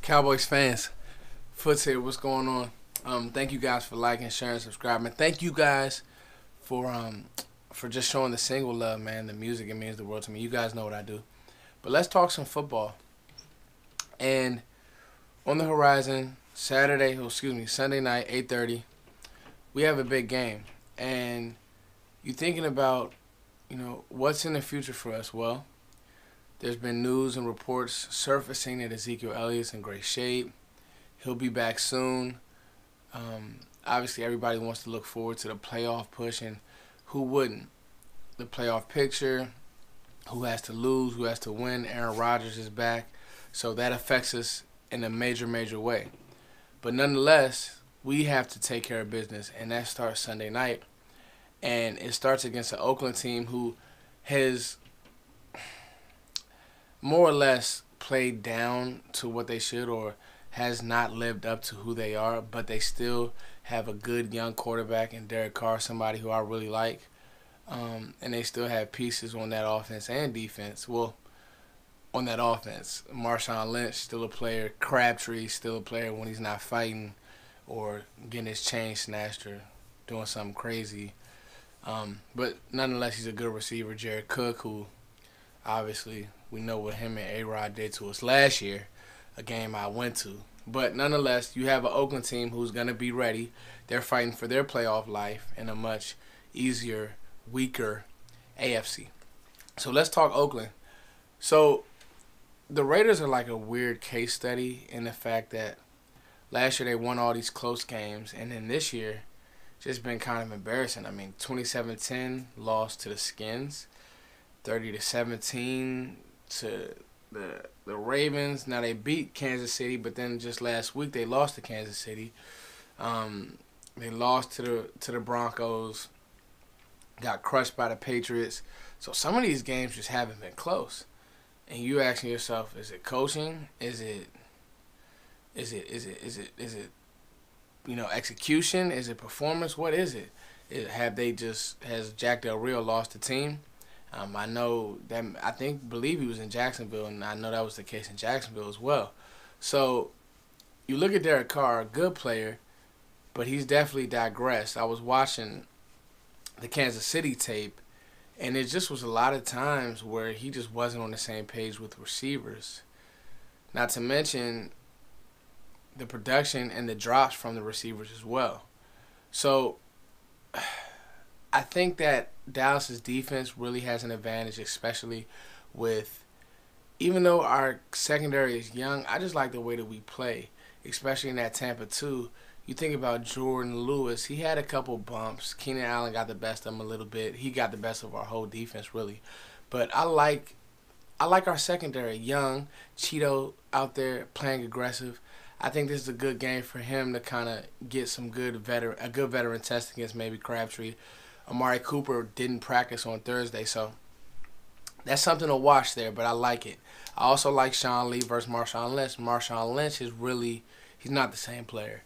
Cowboys fans, Foots here. What's going on? Thank you guys for liking, sharing, subscribing. Thank you guys for just showing the single love, man. The music, it means the world to me. You guys know what I do. But let's talk some football. And on the horizon, Sunday night, 8:30, we have a big game. And you're thinking about, what's in the future for us? Well, there's been news and reports surfacing that Ezekiel Elliott's in great shape. He'll be back soon. Obviously, everybody wants to look forward to the playoff push, and who wouldn't? The playoff picture, who has to lose, who has to win. Aaron Rodgers is back, so that affects us in a major, major way. But nonetheless, we have to take care of business, and that starts Sunday night. And it starts against the Oakland team who has more or less played down to what they should, or has not lived up to who they are, but they still have a good young quarterback in Derek Carr, somebody who I really like. And they still have pieces on that offense and defense. Well, on that offense, Marshawn Lynch, still a player. Crabtree, still a player when he's not fighting or getting his chain snatched or doing something crazy. But nonetheless, he's a good receiver. Jared Cook, who obviously we know what him and A-Rod did to us last year, a game I went to. But nonetheless, you have an Oakland team who's going to be ready. They're fighting for their playoff life in a much easier, weaker AFC. So let's talk Oakland. So the Raiders are like a weird case study in the fact that last year they won all these close games, and then this year just been kind of embarrassing. I mean, 27-10 lost to the Skins, 30-17 to the Ravens. Now they beat Kansas City, but then just last week they lost to Kansas City. They lost to the Broncos, got crushed by the Patriots. So some of these games just haven't been close. And you asking yourself, is it coaching? Is it execution? Is it performance? What is it? Has Jack Del Rio lost the team? I know that believe he was in Jacksonville, and I know that was the case in Jacksonville as well. So you look at Derek Carr, a good player, but he's definitely digressed. I was watching the Kansas City tape, and it just was a lot of times where he just wasn't on the same page with receivers. Not to mention the production and the drops from the receivers as well. So I think that Dallas's defense really has an advantage, especially with, even though our secondary is young, I just like the way that we play, especially in that Tampa 2. You think about Jordan Lewis, he had a couple bumps. Keenan Allen got the best of him a little bit. He got the best of our whole defense, really. But I like our secondary, young, Cheeto out there playing aggressive. I think this is a good game for him to kind of get a good veteran test against maybe Crabtree. Amari Cooper didn't practice on Thursday, so that's something to watch there, but I like it. I also like Sean Lee versus Marshawn Lynch. Marshawn Lynch he's not the same player.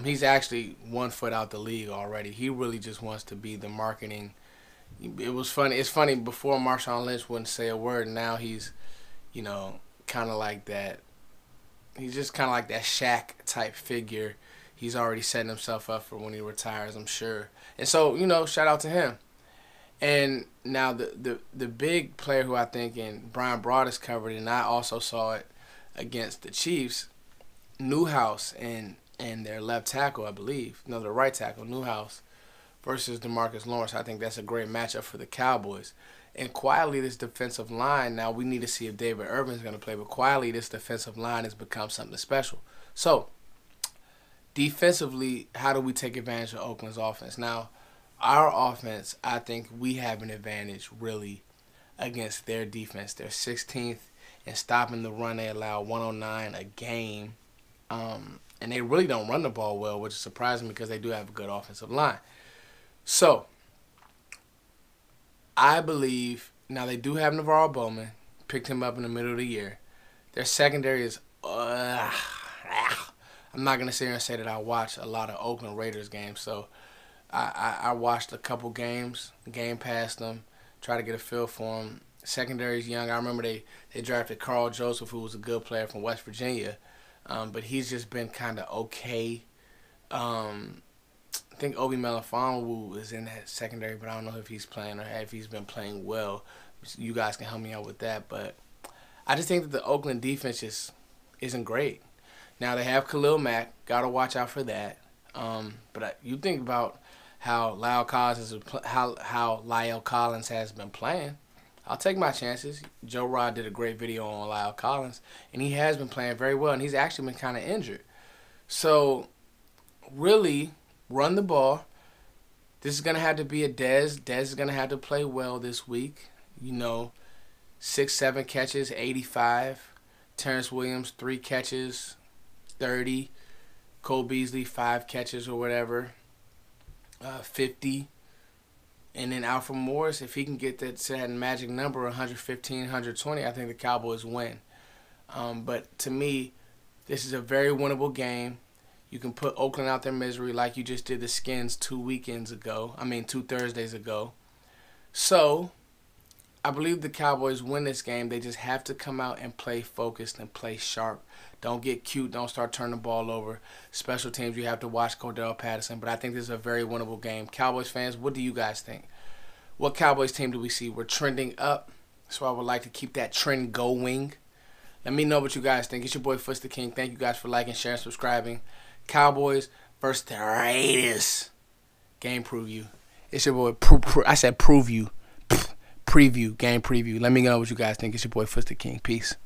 He's actually 1 foot out the league already. He really just wants to be the marketing. It was funny. It's funny, before Marshawn Lynch wouldn't say a word, now he's, kind of like that. He's just kind of like that Shaq type figure. He's already setting himself up for when he retires, I'm sure. And so, shout out to him. And now the big player who I think, and Brian Broaddus covered, and I also saw it against the Chiefs, Newhouse and their left tackle, I believe. No, their right tackle, Newhouse, versus DeMarcus Lawrence. I think that's a great matchup for the Cowboys. And quietly, this defensive line, now we need to see if David Irving's going to play, but quietly, this defensive line has become something special. So, defensively, how do we take advantage of Oakland's offense? Now, our offense, I think we have an advantage, really, against their defense. They're 16th in stopping the run. They allow 109 a game. And they really don't run the ball well, which is surprising because they do have a good offensive line. So, I believe, now they do have Navarro Bowman, picked him up in the middle of the year. Their secondary is, I'm not going to sit here and say that I watch a lot of Oakland Raiders games, so I watched a couple games, game past them, try to get a feel for them. Secondary is young. I remember they drafted Carl Joseph, who was a good player from West Virginia, but he's just been kind of okay. I think Obi Melifonwu is in that secondary, but I don't know if he's playing or if he's been playing well. You guys can help me out with that, but I just think that the Oakland defense just isn't great. Now they have Khalil Mack, gotta watch out for that. But you think about how Lyle Collins has been playing. I'll take my chances. Joe Rod did a great video on Lyle Collins, and he has been playing very well, and he's actually been kind of injured. So, really, run the ball. This is going to have to be a Dez. Dez is going to have to play well this week. 6, 7 catches, 85. Terrence Williams, 3 catches, 30. Cole Beasley, 5 catches or whatever, 50. And then Alfred Morris, if he can get that to that magic number, 115, 120, I think the Cowboys win. But to me, this is a very winnable game. You can put Oakland out their misery like you just did the Skins 2 Thursdays ago. So, I believe the Cowboys win this game. They just have to come out and play focused and play sharp. Don't get cute. Don't start turning the ball over. Special teams, you have to watch Cordell Patterson. But I think this is a very winnable game. Cowboys fans, what do you guys think? What Cowboys team do we see? We're trending up, so I would like to keep that trend going. Let me know what you guys think. It's your boy Foots the King. Thank you guys for liking, sharing, subscribing. Cowboys versus the Raiders. Game preview. It's your boy. I said preview. Preview. Game preview. Let me know what you guys think. It's your boy Foots the King. Peace.